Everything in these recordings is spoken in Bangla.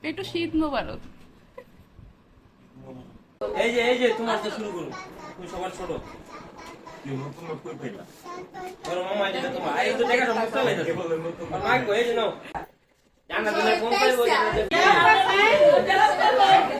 একটু শীত মোবারক। এই যে তোমার তো শুরু করুন, তুমি সবার ছোট। কি নতুন কই পাইলা? তোর মামা যেটা তোমার আই তো টাকা সমস্যা হইছে। আর মাই কই যে নাও। জানা দিলে কোন পাইবো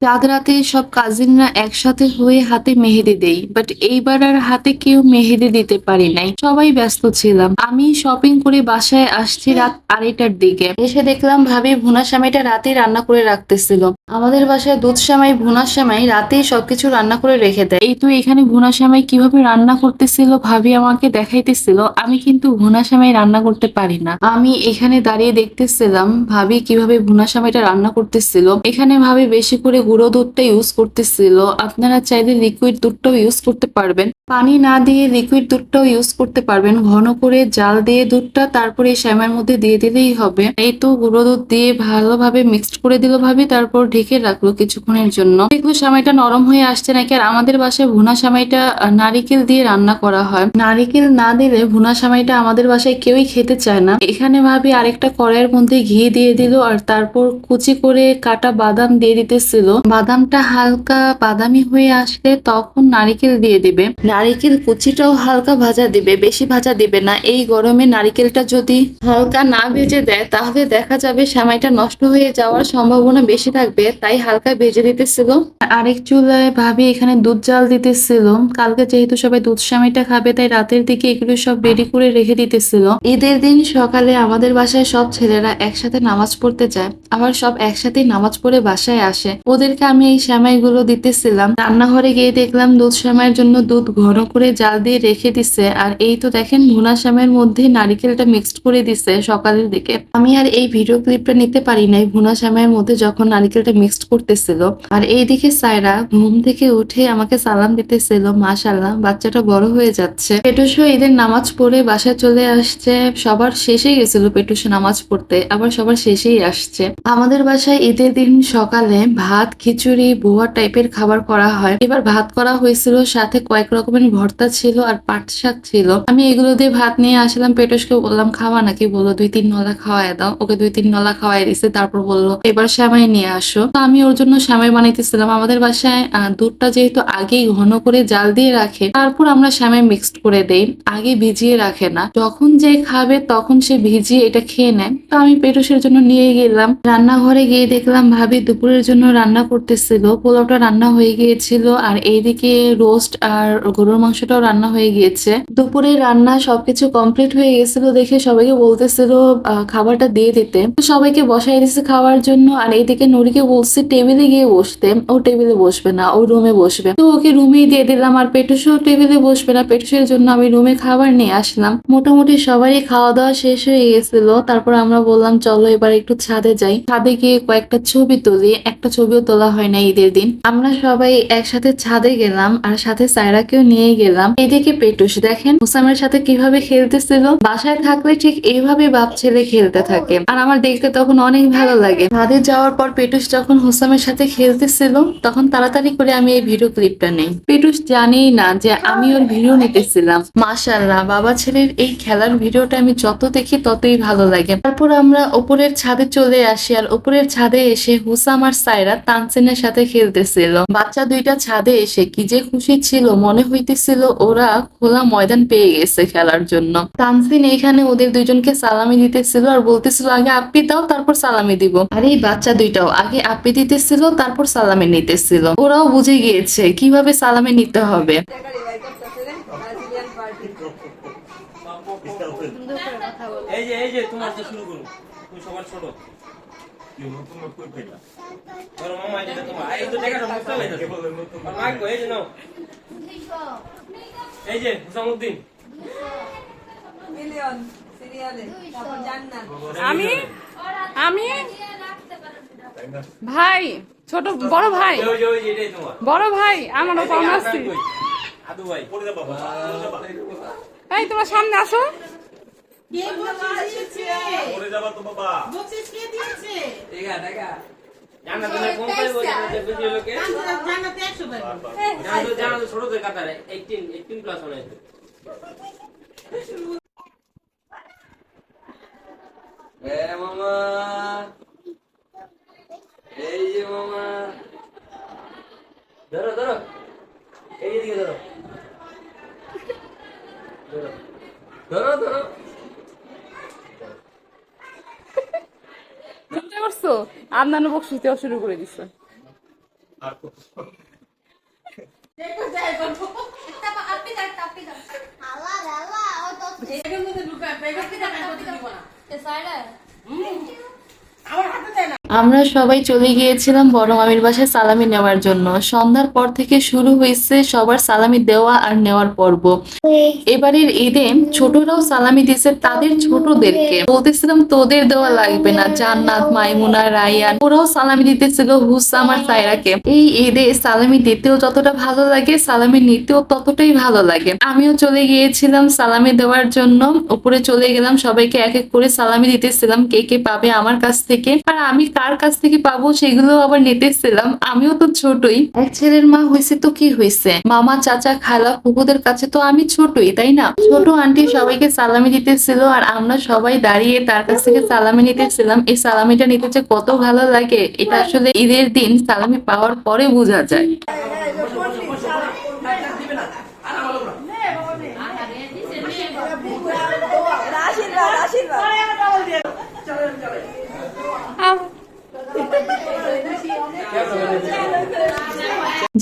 রাত রাতে সব কাজিনরা একসাথে হয়ে হাতে মেহেদি দেই, বাট এইবার আর হাতে কেউ মেহেদি দিতে পারি নাই, সবাই ব্যস্ত ছিলাম। আমি শপিং করে বাসায় আসছি রাত 2:30টার দিকে। এসে দেখলাম ভাবি ভুনা সেমাইটা রাতেই রান্না করে রাখতেছিল। আমাদের বাসায় দুধ সেমাই ভুনা সেমাই রাতেই সবকিছু রান্না করে রেখে দেয়। এই তো এখানে ভুনা সেমাই কিভাবে রান্না করতেছিল ভাবি আমাকে দেখাইতেছিল। আমি কিন্তু ভুনা সেমাই রান্না করতে পারি না। আমি এখানে দাঁড়িয়ে দেখতেছিলাম ভাবি কিভাবে ভুনা সেমাইটা রান্না করতেছিল। এখানে ভাবি বেশি করে গুঁড়ো দুধটা ইউজ করতেছিল। আপনারা চাইলে লিকুইড দুধটাও ইউজ করতে পারবেন, পানি না দিয়ে লিকুইড দুধটাও ইউজ করতে পারবেন। ঘন করে জাল দিয়ে দুধটা তারপরে এই সেমাইয়ের মধ্যে দিয়ে দিলেই হবে। এই তো গুঁড়ো দুধ দিয়ে ভালোভাবে মিক্সড করে দিল ভাবি, তারপর ঢেকে রাখলো কিছুক্ষণের জন্য। দেখলো সেমাইটা নরম হয়ে আসছে নাকি। আর আমাদের বাসায় ভুনা সেমাইটা নারিকেল দিয়ে রান্না করা হয়। নারিকেল না দিলে ভুনা সেমাইটা আমাদের বাসায় কেউই খেতে চায় না। এখানে ভাবি আরেকটা কড়াইয়ের মধ্যে ঘি দিয়ে দিল, আর তারপর কুচি করে কাটা বাদাম দিয়ে দিতেছিল। বাদামটা হালকা বাদামি হয়ে আসলে তখন নারিকেল দিয়ে দিবে। নারিকেল কুচিটাও হালকা ভাজা দিবে, বেশি ভাজা দিবে না। এই গরমে নারিকেলটা যদি হালকা না ভেজে দেয় তাহলে দেখা যাবে সেমাইটা নষ্ট হয়ে যাওয়ার সম্ভাবনা বেশি থাকবে, তাই হালকা ভেজে দিতেছিল। আরেক চুলায় ভাবি এখানে দুধ জাল দিতেছিল। কালকে যেহেতু সবাই দুধ সেমাইটা খাবে তাই রাতের দিকে এগুলো সব রেডি করে রেখে দিতেছিল। ঈদের দিন সকালে আমাদের বাসায় সব ছেলেরা একসাথে নামাজ পড়তে যায়, আবার সব একসাথে নামাজ পড়ে বাসায় আসে। ওদেরকে আমি এই সেমাইগুলো দিতেছিলাম। রান্নাঘরে গিয়ে দেখলাম দুধ সেমাইয়ের জন্য দুধ ঘন করে জাল দিয়ে রেখে দিছে। আর এই তো দেখেন ভুনা সেমাইয়ের মধ্যে নারিকেলটা মিক্সড করে দিছে সকালের দিকে। আমি আর এই ভিডিও ক্লিপটা নিতে পারি নাই ভুনা সেমাইয়ের মধ্যে যখন নারিকেলটা মিক্সড করতেছিল। আর এইদিকে সায়রা ঘুম থেকে উঠে আমাকে সালাম দিতেছিল। মাশাআল্লাহ, বাচ্চাটা বড় হয়ে যাচ্ছে। পেটুসও ঈদের নামাজ পড়ে বাসায় চলে আসছে। সবার শেষেই গেছিল পেটুসও নামাজ পড়তে, আবার সবার শেষেই আসছে। আমাদের বাসায় ঈদের দিন সকালে ভাত, খিচুড়ি, বোয়া টাইপের খাবার করা হয়। এবার ভাত করা হয়েছিল, সাথে কয়েক রকমের ভর্তা ছিল আর পাট শাক ছিল। আমি এগুলো দিয়ে ভাত নিয়ে আসলাম। পেটুসকে বললাম খাওয়া নাকি, বললো 2-3 নলা খাওয়াই দাও। ওকে 2-3 নলা খাওয়াই দিছে। তারপর বললো এবার সেমাই নিয়ে আসো। তো আমি ওর জন্য সেমাই বানাইতেছিলাম। আমাদের বাসায় দুধটা যেহেতু আগেই ঘন করে জাল দিয়ে রাখে, তারপর আমরা সেমাই মিক্সড করে দেই, আগে ভিজিয়ে রাখে না। যখন যে খাবে তখন সে ভিজিয়ে এটা খেয়ে নেয়। তো আমি পেটুসের জন্য নিয়ে গেলাম। রান্নাঘরে গিয়ে দেখলাম ভাবি দুপুরের জন্য রান্না করতেছিল। পোলাওটা রান্না হয়ে গিয়েছিল, আর এইদিকে রোস্ট আর গরুর মাংসটাও রান্না হয়ে গিয়েছে। দুপুরে রান্না সবকিছু কমপ্লিট হয়ে গেছিল দেখে সবাইকে বলতেছিল খাবারটা দিয়ে দিতে। তো সবাইকে বসাই দিছে খাওয়ার জন্য। আর এইদিকে নুরিকে বলছে টেবিলে গিয়ে বসতে। ও টেবিলে বসবে না, ও রুমে বসবে। তো ওকে রুমেই দিয়ে দিলাম। আর পেটুসও টেবিলে বসবে না, পেটুসের জন্য আমি রুমে খাবার নিয়ে আসলাম। মোটামুটি সবারই খাওয়া দাওয়া শেষ হয়ে গেছিল। তারপর আমরা বললাম চলো এবার একটু ছাদে যাই, ছাদে গিয়ে কয়েকটা ছবি তুলি। একটা ছবিও তোলা হয় না ঈদের দিন। আমরা সবাই একসাথে ছাদে গেলাম, আর সাথে সায়রাকেও নিয়ে গেলাম। এদিকে পেটুস দেখেন হুসামের সাথে কিভাবে খেলতেছিল। বাসায় থাকলে ঠিক এইভাবে বাপ ছেলে খেলতে থাকে, আর আমার দেখতে তখন অনেক ভালো লাগে। ছাদে যাওয়ার পর পেটুস যখন হুসামের সাথে খেলতেছিল তখন তাড়াতাড়ি করে আমি এই ভিডিও ক্লিপটা নেই। পেটুস জানেই না যে আমি ওর ভিডিও নিতেছিলাম। মাশাআল্লাহ, বাবা ছেলের এই খেলার ভিডিওটা আমি যত দেখি ততই ভালো লাগে। তারপর আমরা উপরের ছাদে চলে আসি, আর উপরের ছাদে এসে হুসাম আর সায়রা তানসিনের সাথে খেলতেছিল। বাচ্চা দুইটা ছাদে এসে কি যে খুশি ছিল, মনে হইতেছিল ওরা খোলা ময়দান পেয়ে গেছে খেলার জন্য। তানসিন এখানে ওদের দুইজনকে সালামি দিতেছিল আর বলতেছিল আগে আপ্পি দাও তারপর সালামি দিব। আর এই বাচ্চা দুইটাও আগে আপ্পি দিতেছিল তারপর সালামি নিতেছিল। ওরাও বুঝে গিয়েছে কিভাবে সালামি নিতে হবে। এই যে তোমার তো শুরু করুন, তুমি সবার ছোট। কি নতুন কই পাইলা? তোর মামা যেটা তোমার আই তো টাকা সমস্যা হইছে। আর মাই কই যে নাও। এই যে হুসামউদ্দিন মিলিয়ন সিরিয়ালে তারপর জান্নাত। আমি আমি ভাই, ছোট বড় ভাই, ওই এটাই তোমার বড় ভাই আমারও কম আসছি। আদু ভাই পড়ে যা বাবা, এই তোমার সামনে আসো। কে বলছে পড়ে যাবা তো বাবা। বলছিস কে দিয়েছে? দেখা জানা দিলে কোন পাইবো যে বুঝি লোকে জান্নাতে 100 ভাই। জানা তো ছোট থেকে কাটারে 18 প্লাস হয়ে যায়। মামা ধরো ধরো এইদিকে ধরো ধরো ধরো ধরো চিন্তা করছো আদনানও বকশিসটাও শুরু করে দিচ্ছে দেখো যাই করবো আপনি দাও এর মধ্যে ঢুকায় প্যাকেট থেকে বের করতে দিব না সাইডে আমার হাতে দেয় না আমরা সবাই চলে গিয়েছিলাম বড় মামির বাসায় সালামি নেওয়ার জন্য। সন্ধ্যার পর থেকে শুরু হয়েছে সবার সালামি দেওয়া আর নেওয়ার পর্ব। এবারের ঈদে ছোটরাও সালামি দিয়েছে তাদের ছোটদেরকে। বলতেছিলাম তোদের দেওয়া লাগবে না, জান্নাত, মাইমুনা, রায়ান ওরাও সালামি দিতেছিল হুসাম আর সায়রাকে। এই ঈদে সালামি দিতেও যতটা ভালো লাগে সালামি নিতেও ততটাই ভালো লাগে। আমিও চলে গিয়েছিলাম সালামি দেওয়ার জন্য। উপরে চলে গেলাম, সবাইকে এক এক করে সালামি দিতেছিলাম কে কে পাবে আমার কাছ থেকে, আর আমি কার কাছ থেকে পাবো সেগুলো আবার নিতেছিলাম। আমিও তো ছোটই, এক ছেলের মা হয়েছে তো কি হয়েছে, মামা, চাচা, খালা, ফুপুদের কাছে তো আমি ছোটই, তাই না? ছোট আন্টি সবাইকে সালামি দিতেছিল আর আমরা সবাই দাঁড়িয়ে তার কাছ থেকে সালামি নিতেছিলাম। এই সালামিটা নিতে যে কত ভালো লাগে এটা আসলে ঈদের দিন সালামি পাওয়ার পরে বোঝা যায়।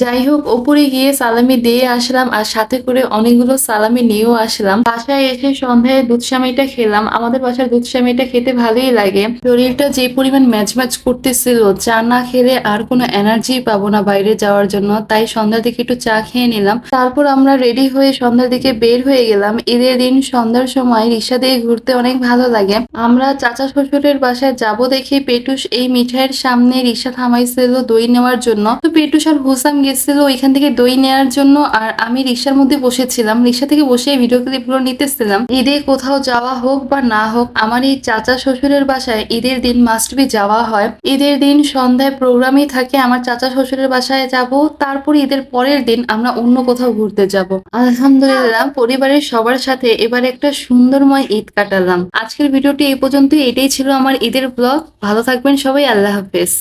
যাই হোক, ওপরে গিয়ে সালামি দিয়ে আসলাম আর সাথে করে অনেকগুলো সালামি নিয়েও আসলাম। বাসায় এসে সন্ধ্যায় দুধ সেমাইটা খেলাম। আমাদের বাসার দুধ সেমাইটা খেতে ভালোই লাগে। শরীরটা যে পরিমাণ ম্যাচ ম্যাচ করতেছিল, চা না খেলে আর কোনো এনার্জি পাবো না বাইরে যাওয়ার জন্য, তাই সন্ধ্যার দিকে একটু চা খেয়ে নিলাম। তারপর আমরা রেডি হয়ে সন্ধ্যার দিকে বের হয়ে গেলাম। ঈদের দিন সন্ধ্যার সময় রিক্সা দিয়ে ঘুরতে অনেক ভালো লাগে। আমরা চাচা শ্বশুরের বাসায় যাব দেখে পেটুস এই মিঠাইয়ের সামনে রিক্সা থামাইছিল দই নেওয়ার জন্য। তো পেটুস আর হুসাম গেছিল ওইখান থেকে দই নেওয়ার জন্য, আর আমি রিক্সার মধ্যে বসেছিলাম। রিক্সা থেকে বসে ভিডিও ক্লিপগুলো নিতেছিলাম। ঈদে কোথাও যাওয়া হোক বা না হোক, আমার এই চাচা শ্বশুরের বাসায় ঈদের দিন মাস্ট বি যাওয়া হয়। ঈদের দিন সন্ধ্যায় প্রোগ্রামই থাকে আমার চাচা শ্বশুরের বাসায় যাব, তারপর ঈদের পরের দিন আমরা অন্য কোথাও ঘুরতে যাব। আলহামদুলিল্লাহ পরিবারের সবার সাথে এবার একটা সুন্দরময় ঈদ কাটালাম। আজকের ভিডিওটি এই পর্যন্ত। এটাই ছিল আমার ঈদের ব্লগ। ভালো থাকবেন সবাই, আল্লাহ হাফেজ।